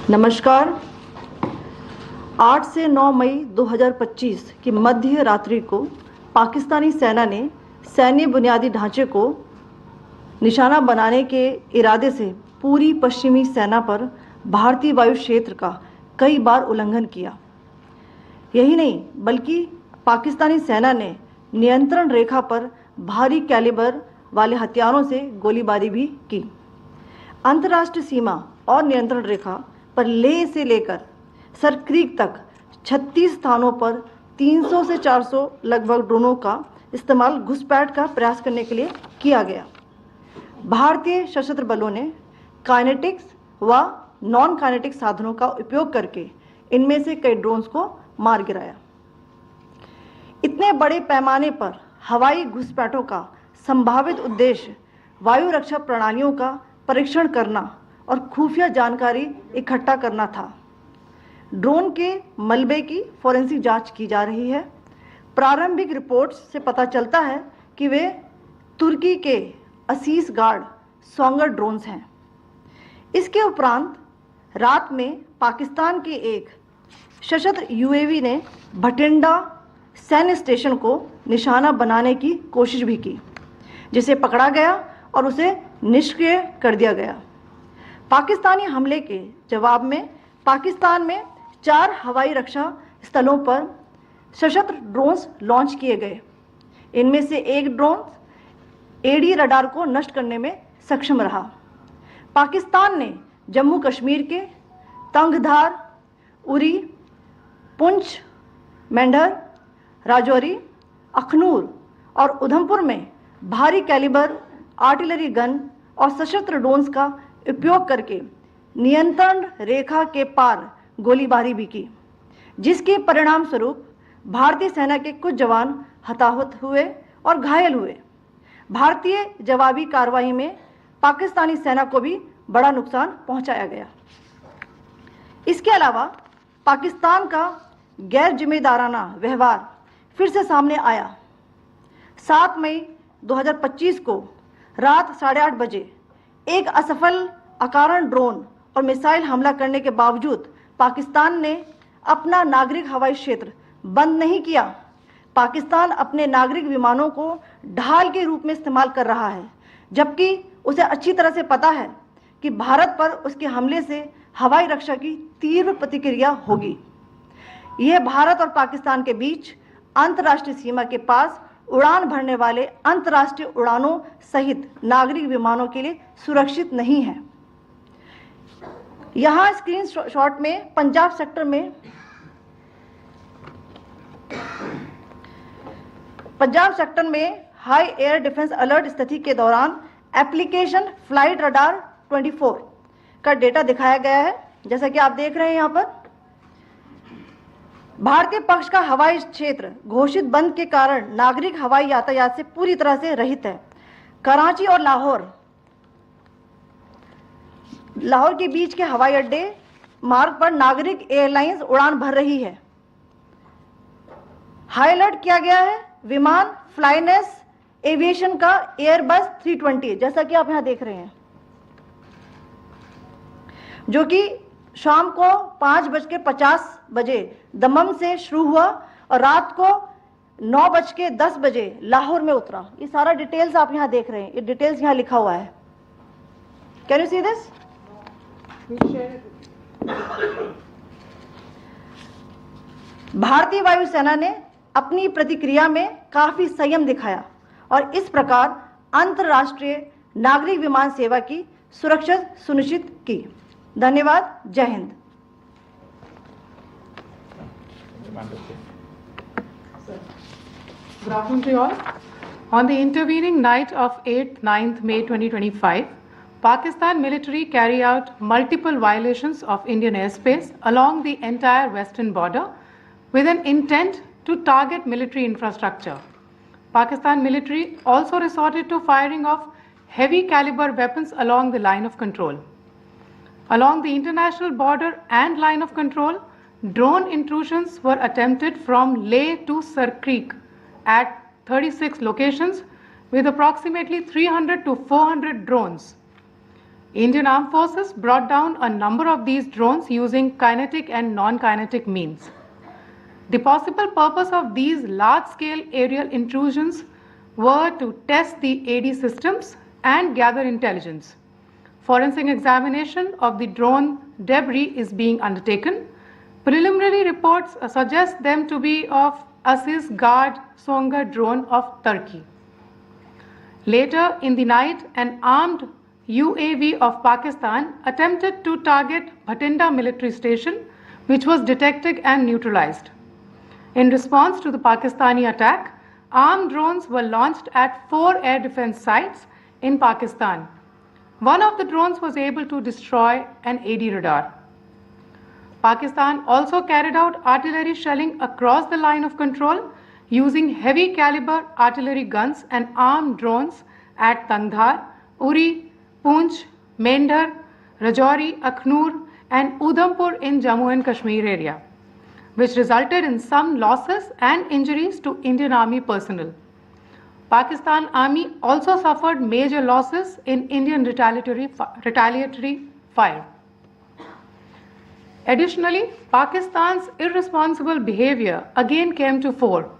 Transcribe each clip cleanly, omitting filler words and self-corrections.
नमस्कार। 8 से 9 मई 2025 की मध्य रात्रि को पाकिस्तानी सेना ने सैन्य बुनियादी ढांचे को निशाना बनाने के इरादे से पूरी पश्चिमी सेना पर भारतीय वायु क्षेत्र का कई बार उल्लंघन किया। यही नहीं बल्कि पाकिस्तानी सेना ने नियंत्रण रेखा पर भारी कैलिबर वाले हथियारों से गोलीबारी भी की। अंतर्राष्ट्रीय सीमा और नियंत्रण रेखा पर लेह से लेकर सर क्रीक तक 36 स्थानों पर 300 से 400 लगभग ड्रोनों का इस्तेमाल घुसपैठ का प्रयास करने के लिए किया गया। भारतीय सशस्त्र बलों ने काइनेटिक्स व नॉन काइनेटिक साधनों का उपयोग करके इनमें से कई ड्रोन्स को मार गिराया। इतने बड़े पैमाने पर हवाई घुसपैठों का संभावित उद्देश्य वायु रक्षा प्रणालियों का परीक्षण करना और खुफिया जानकारी इकट्ठा करना था। ड्रोन के मलबे की फॉरेंसिक जांच की जा रही है। प्रारंभिक रिपोर्ट्स से पता चलता है कि वे तुर्की के असीस गार्ड सोंगर ड्रोन्स हैं। इसके उपरांत रात में पाकिस्तान के एक सशस्त्र यूएवी ने भटिंडा सैन्य स्टेशन को निशाना बनाने की कोशिश भी की, जिसे पकड़ा गया और उसे निष्क्रिय कर दिया गया। पाकिस्तानी हमले के जवाब में पाकिस्तान में 4 हवाई रक्षा स्थलों पर सशस्त्र ड्रोन्स लॉन्च किए गए। इनमें से एक ड्रोन एडी रडार को नष्ट करने में सक्षम रहा। पाकिस्तान ने जम्मू कश्मीर के तंगधार, उरी, पुंछ, मेंढर, राजौरी, अखनूर और उधमपुर में भारी कैलिबर आर्टिलरी गन और सशस्त्र ड्रोन्स का उपयोग करके नियंत्रण रेखा के पार गोलीबारी भी की, जिसके परिणाम स्वरूप भारतीय सेना के कुछ जवान हताहत हुए और घायल हुए। भारतीय जवाबी कार्रवाई में पाकिस्तानी सेना को भी बड़ा नुकसान पहुंचाया गया। इसके अलावा पाकिस्तान का गैर जिम्मेदाराना व्यवहार फिर से सामने आया। 7 मई 2025 को रात 8:30 बजे एक असफल अकारण ड्रोन और मिसाइल हमला करने के बावजूद पाकिस्तान ने अपना नागरिक हवाई क्षेत्र बंद नहीं किया। पाकिस्तान अपने नागरिक विमानों को ढाल के रूप में इस्तेमाल कर रहा है, जबकि उसे अच्छी तरह से पता है कि भारत पर उसके हमले से हवाई रक्षा की तीव्र प्रतिक्रिया होगी। यह भारत और पाकिस्तान के बीच अंतर्राष्ट्रीय सीमा के पास उड़ान भरने वाले अंतर्राष्ट्रीय उड़ानों सहित नागरिक विमानों के लिए सुरक्षित नहीं है। यहाँ स्क्रीन शॉट में पंजाब सेक्टर में हाई एयर डिफेंस अलर्ट स्थिति के दौरान एप्लीकेशन फ्लाइट रडार 24 का डेटा दिखाया गया है। जैसा कि आप देख रहे हैं, यहाँ पर भारतीय पक्ष का हवाई क्षेत्र घोषित बंद के कारण नागरिक हवाई यातायात से पूरी तरह से रहित है। कराची और लाहौर के बीच के हवाई अड्डे मार्ग पर नागरिक एयरलाइंस उड़ान भर रही है। हाई अलर्ट किया गया है विमान फ्लाइनेस एविएशन का एयरबस 320, जैसा कि आप यहां देख रहे हैं, जो कि शाम को 5:50 दमम से शुरू हुआ और रात को 9:10 लाहौर में उतरा। ये सारा डिटेल्स आप यहां देख रहे हैं, ये डिटेल्स यहां लिखा हुआ है। Can you see this? भारतीय वायुसेना ने अपनी प्रतिक्रिया में काफी संयम दिखाया और इस प्रकार अंतर्राष्ट्रीय नागरिक विमान सेवा की सुरक्षा सुनिश्चित की। धन्यवाद। जय Hind. Good afternoon to you all. On the intervening night of 8th 9th May 2025, Pakistan military carry out multiple violations of Indian airspace along the entire western border with an intent to target military infrastructure. Pakistan military also resorted to firing of heavy caliber weapons along the line of control. Along the international border and line of control, drone intrusions were attempted from Leh to Sar Creek at 36 locations with approximately 300 to 400 drones. Indian Armed Forces brought down a number of these drones using kinetic and non-kinetic means. The possible purpose of these large-scale aerial intrusions were to test the AD systems and gather intelligence. Forensic examination of the drone debris is being undertaken. Preliminary reports suggest them to be of Aziz Guard Songa drone of Turkey. Later in the night, an armed UAV of Pakistan attempted to target Bhatinda military station, which was detected and neutralized. In response to the Pakistani attack, armed drones were launched at 4 air defense sites in Pakistan. One of the drones was able to destroy an AD radar. Pakistan also carried out artillery shelling across the line of control using heavy caliber artillery guns and armed drones at Tangdhar, Uri, Poonch, Mendhar, Rajouri, Akhnur and Udhampur in Jammu and Kashmir area, which resulted in some losses and injuries to Indian Army personnel. Pakistan Army also suffered major losses in Indian retaliatory fire. Additionally, Pakistan's irresponsible behavior again came to fore.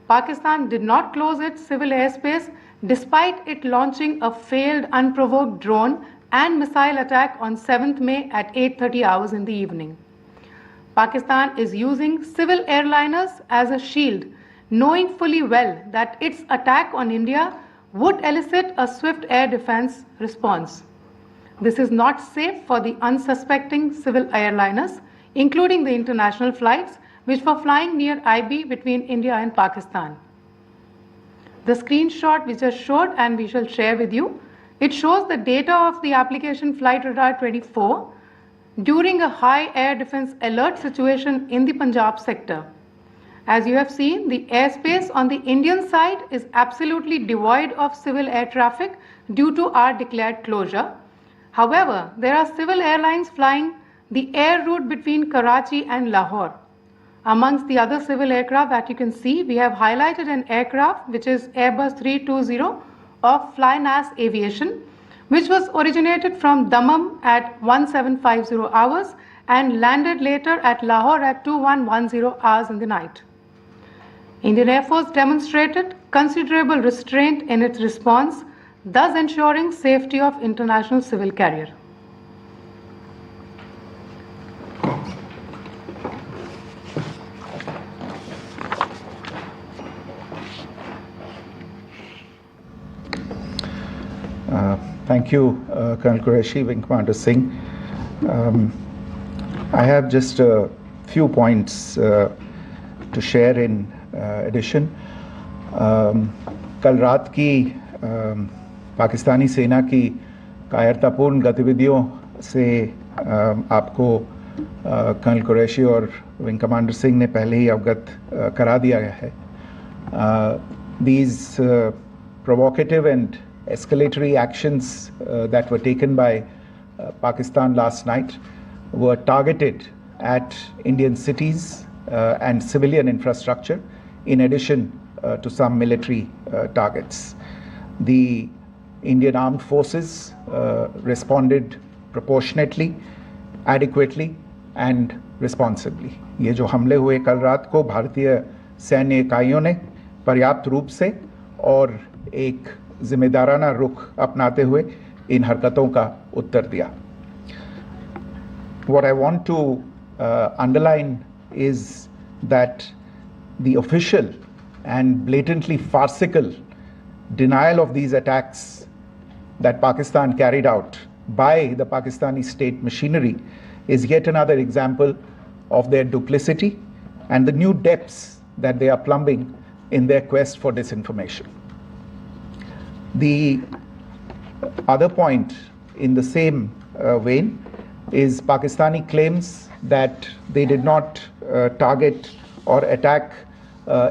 Pakistan did not close its civil airspace despite it launching a failed unprovoked drone and missile attack on 7th May at 8:30 hours in the evening. Pakistan is using civil airliners as a shield, knowing fully well that its attack on India would elicit a swift air defense response. This is not safe for the unsuspecting civil airliners, including the international flights which were flying near IB between India and Pakistan. The screenshot we just showed and we shall share with you, it shows the data of the application Flight Radar 24 during a high air defense alert situation in the Punjab sector. As you have seen, the airspace on the Indian side is absolutely devoid of civil air traffic due to our declared closure. However, there are civil airlines flying the air route between Karachi and Lahore. Amongst the other civil aircraft that you can see, we have highlighted an aircraft which is Airbus 320 of FlyNAS Aviation, which was originated from Dammam at 1750 hours and landed later at Lahore at 2110 hours in the night. Indian Air Force demonstrated considerable restraint in its response, thus ensuring safety of international civil carrier. Thank you, Colonel Qureshi, Wing Commander Singh. I have just a few points to share in addition. कल रात की पाकिस्तानी सेना की कायरतापूर्ण गतिविधियों से आपको colonel Qureshi और विंग कमांडर सिंह ने पहले ही अवगत करा दिया है. These provocative and escalatory actions that were taken by Pakistan last night were targeted at Indian cities and civilian infrastructure, in addition to some military targets. The Indian Armed Forces responded proportionately, adequately and responsibly. ये जो हमले हुए कल रात को भारतीय सैन्य इकाइयों ने पर्याप्त रूप से और एक जिम्मेदाराना रुख अपनाते हुए इन हरकतों का उत्तर दिया. What I want to underline is that the official and blatantly farcical denial of these attacks that Pakistan carried out by the Pakistani state machinery is yet another example of their duplicity and the new depths that they are plumbing in their quest for disinformation. The other point in the same vein is Pakistani claims that they did not target or attack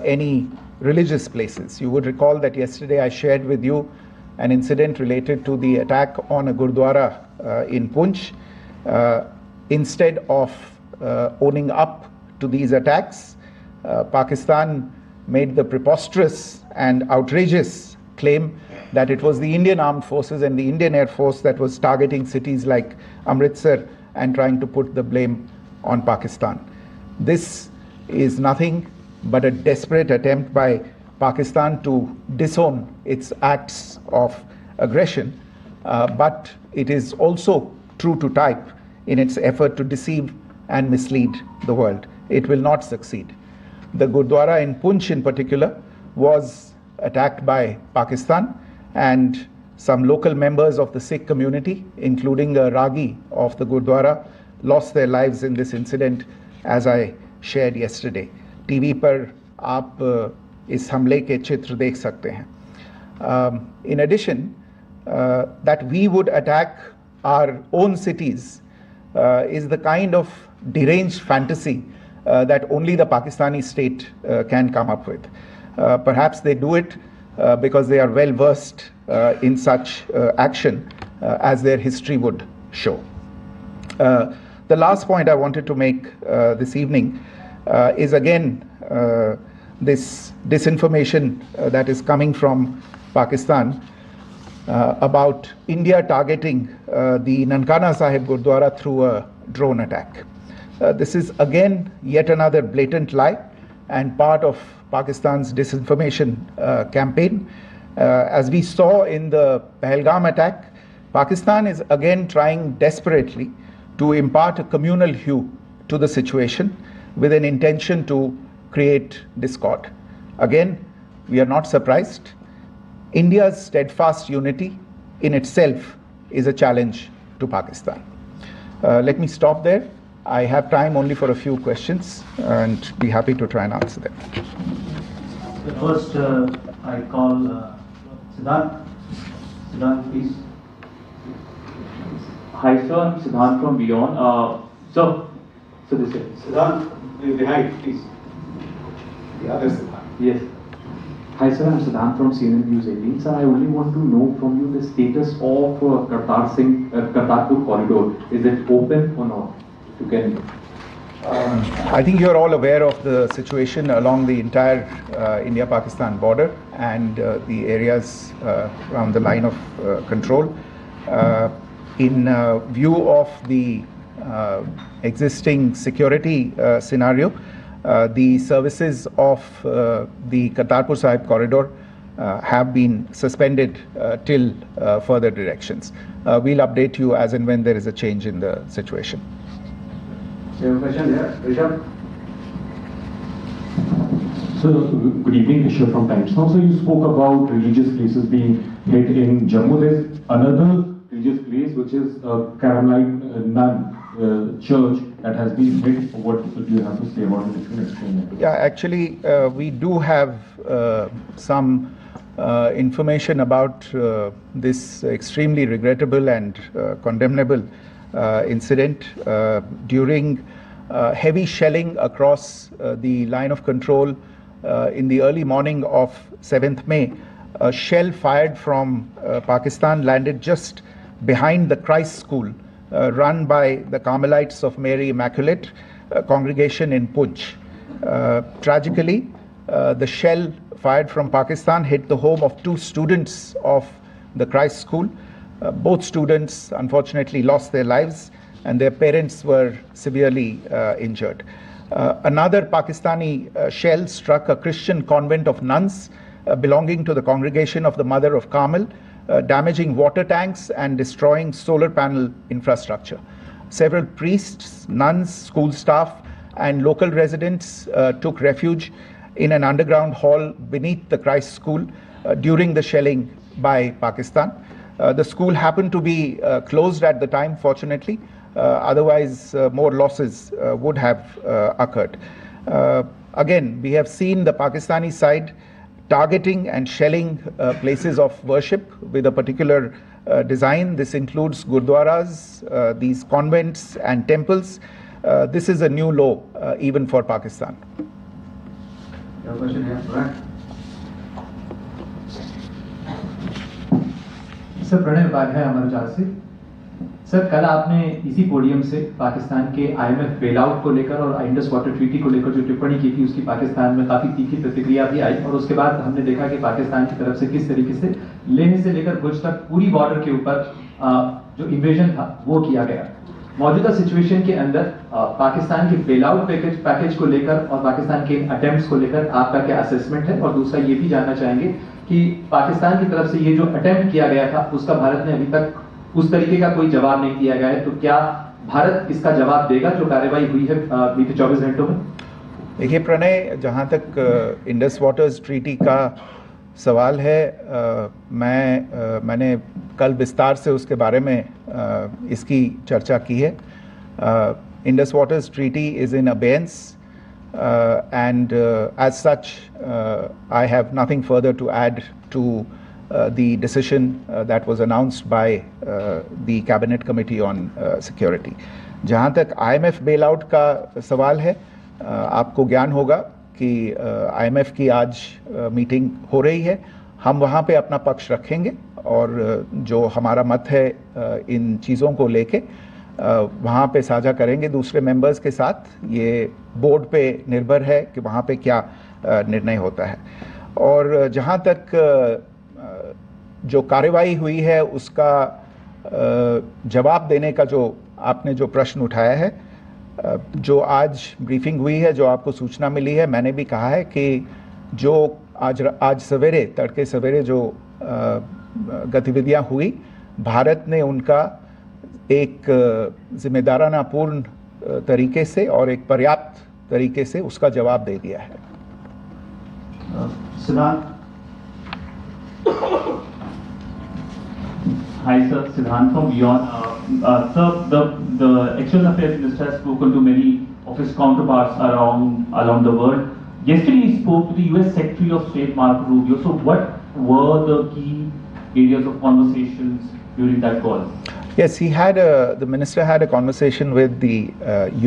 any religious places. You would recall that yesterday I shared with you an incident related to the attack on a Gurdwara in Poonch. Instead of owning up to these attacks, Pakistan made the preposterous and outrageous claim that it was the Indian Armed Forces and the Indian Air Force that was targeting cities like Amritsar and trying to put the blame on Pakistan. This is nothing but a desperate attempt by Pakistan to disown its acts of aggression, but it is also true to type in its effort to deceive and mislead the world. It will not succeed. The Gurdwara in Punch in particular was attacked by Pakistan, and some local members of the Sikh community, including a Ragi of the Gurdwara, lost their lives in this incident, as I shared yesterday. TV पर आप इस हमले के चित्र देख सकते हैं. In addition, that we would attack our own cities is the kind of deranged fantasy that only the Pakistani state can come up with. Perhaps they do it because they are well versed in such action, as their history would show. The last point I wanted to make this evening is again this disinformation that is coming from Pakistan about India targeting the Nankana Sahib Gurdwara through a drone attack. This is again yet another blatant lie and part of Pakistan's disinformation campaign. As we saw in the Pahalgam attack, Pakistan is again trying desperately to impart a communal hue to the situation with an intention to create discord. Again, we are not surprised. India's steadfast unity in itself is a challenge to Pakistan. Let me stop there. I have time only for a few questions and be happy to try and answer them. The first, I call Siddharth. Siddharth, please. Hi, sir. I'm Siddharth from Beyond. So this is Siddharth, behind, please. The other Siddharth. Yes. Hi, sir. I'm Siddharth from CNN News 18. Sir, I only want to know from you the status of Kartarpur corridor. Is it open or not? You can. I think you're all aware of the situation along the entire India-Pakistan border and the areas around the line of control. In view of the existing security scenario, the services of the Kartarpur Sahib corridor have been suspended till further directions. We'll update you as and when there is a change in the situation. You have a question there? Rishabh? So, good evening, Rishabh from Times Now. So, you spoke about religious places being hit in Jammu. There's another religious place which is a Carmelite nun church that has been hit. What do you have to say about it? If you can explain that. Yeah, actually, we do have some information about this extremely regrettable and condemnable incident. During heavy shelling across the line of control in the early morning of 7th May, a shell fired from Pakistan landed just behind the Christ School run by the Carmelites of Mary Immaculate congregation in Punch. Tragically, the shell fired from Pakistan hit the home of 2 students of the Christ School. Both students unfortunately lost their lives and their parents were severely injured. Another Pakistani shell struck a Christian convent of nuns belonging to the congregation of the Mother of Carmel, damaging water tanks and destroying solar panel infrastructure. Several priests, nuns, school staff and local residents took refuge in an underground hall beneath the Christ School during the shelling by Pakistan. The school happened to be closed at the time, fortunately. Otherwise, more losses would have occurred. Again, we have seen the Pakistani side targeting and shelling places of worship with a particular design. This includes gurdwaras, these convents and temples. This is a new low even for Pakistan. You have a question here? Right. Sir Pranay Upadhyay Amarjal से sir कल आपने इसी podium से पाकिस्तान के IMF bailout को लेकर और Indus water treaty को लेकर जो टिप्पणी की थी उसकी पाकिस्तान में काफी तीखी प्रतिक्रिया भी आई और उसके बाद हमने देखा कि पाकिस्तान की तरफ से किस तरीके से लेह से लेकर भुज तक पूरी बॉर्डर के ऊपर जो इन्वेजन था वो किया गया। मौजूदा सिचुएशन के अंदर पाकिस्तान के बेल आउट पैकेज को लेकर और पाकिस्तान के अटेम्प्ट्स को लेकर आपका क्या असेसमेंट है? और दूसरा ये भी जानना चाहेंगे कि पाकिस्तान की तरफ से ये जो अटेम्प्ट किया गया था उसका भारत ने अभी तक उस तरीके का कोई जवाब नहीं दिया गया है, तो क्या भारत इसका जवाब देगा जो कार्रवाई हुई है बीते 24 घंटों में? देखिए प्रणय, जहाँ तक इंडस वाटर्स ट्रीटी का सवाल है, मैंने कल विस्तार से उसके बारे में इसकी चर्चा की है। Indus waters treaty is in abeyance and as such I have nothing further to add to the decision that was announced by the Cabinet Committee on Security. जहाँ तक IMF bailout का सवाल है, आपको ज्ञान होगा कि IMF की आज मीटिंग हो रही है। हम वहाँ पे अपना पक्ष रखेंगे और जो हमारा मत है इन चीज़ों को लेके वहाँ पे साझा करेंगे दूसरे मेंबर्स के साथ। ये बोर्ड पे निर्भर है कि वहाँ पे क्या निर्णय होता है। और जहाँ तक जो कार्रवाई हुई है उसका जवाब देने का जो आपने जो प्रश्न उठाया है, जो आज ब्रीफिंग हुई है, जो आपको सूचना मिली है, मैंने भी कहा है कि जो आज सवेरे तड़के सवेरे जो गतिविधियाँ हुई, भारत ने उनका एक जिम्मेदाराना पूर्ण तरीके से और एक पर्याप्त तरीके से उसका जवाब दे दिया है। सिद्धांत। Hi sir, Siddhant from Beyond. Sir, the External Affairs Minister has spoken to many of his counterparts around the world. Yesterday he spoke to the US Secretary of State Marco Rubio. So what were the key areas of conversations during that call? Yes, the minister had a conversation with the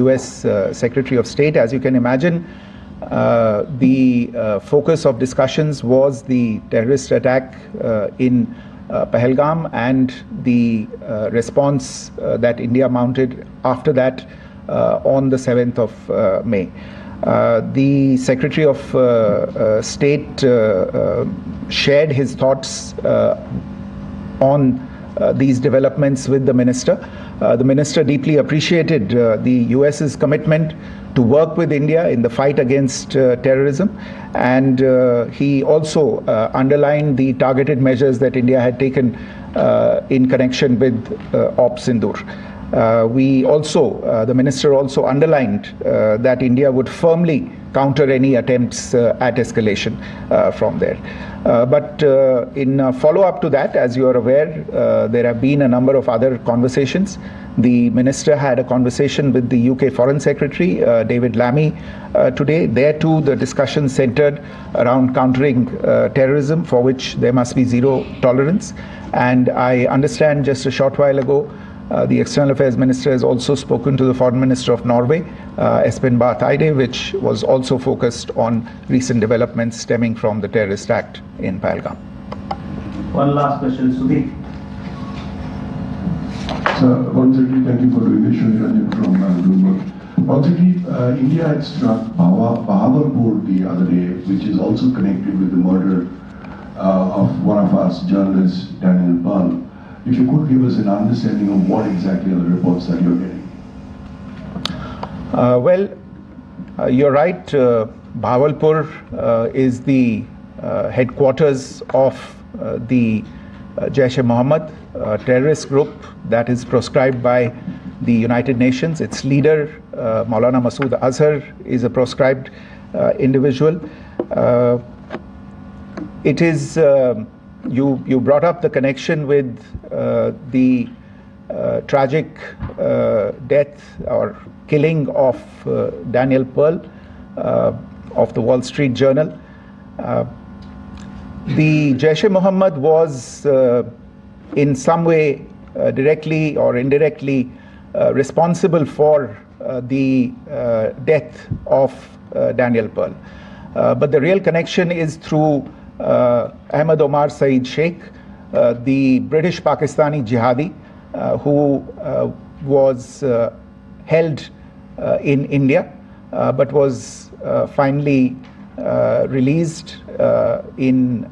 US Secretary of State. As you can imagine, the focus of discussions was the terrorist attack in Pahalgam and the response that India mounted after that on the 7th of May. The Secretary of State shared his thoughts on these developments with the minister. The minister deeply appreciated the US's commitment to work with India in the fight against terrorism, and he also underlined the targeted measures that India had taken in connection with Ops Sindoor. The minister also underlined that India would firmly counter any attempts at escalation from there. But in follow-up to that, as you are aware, there have been a number of other conversations. The minister had a conversation with the UK Foreign Secretary, David Lammy, today. There too, the discussion centered around countering terrorism, for which there must be zero tolerance. And I understand just a short while ago, the External Affairs Minister has also spoken to the Foreign Minister of Norway, Espen Barth Eide, which was also focused on recent developments stemming from the terrorist act in Pahalgam. One last question, Sudeep. Sir, once again, thank you for doing this. Shri Ranjan from Bloomberg. Once again, India had struck Bahawalpur the other day, which is also connected with the murder of one of our journalists, Daniel Pearl. If you could give us an understanding of what exactly are the reports that you're getting. You're right. Bahawalpur is the headquarters of the Jaish-e-Mohammed terrorist group that is proscribed by the United Nations. Its leader, Maulana Masood Azhar, is a proscribed individual. It is you brought up the connection with the tragic death or killing of Daniel Pearl of the Wall Street Journal. The Jaish-e-Mohammed was in some way directly or indirectly responsible for the death of Daniel Pearl. But the real connection is through Ahmed Omar Saeed Sheikh, the British Pakistani jihadi who was held in India but was finally released in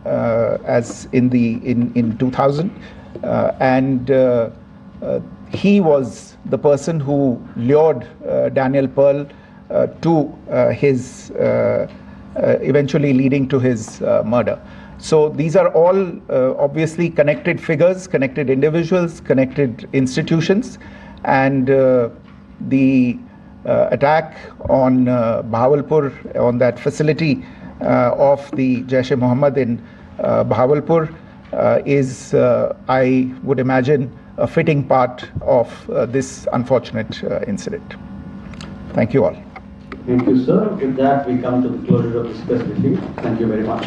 2000, and he was the person who lured Daniel Pearl to his eventually leading to his murder. So these are all obviously connected figures, connected individuals, connected institutions, and the attack on Bahawalpur, on that facility of the Jaish-e-Mohammed in Bahawalpur is, I would imagine, a fitting part of this unfortunate incident. Thank you all. Thank you, sir. With that, we come to the closure of this press briefing. Thank you very much.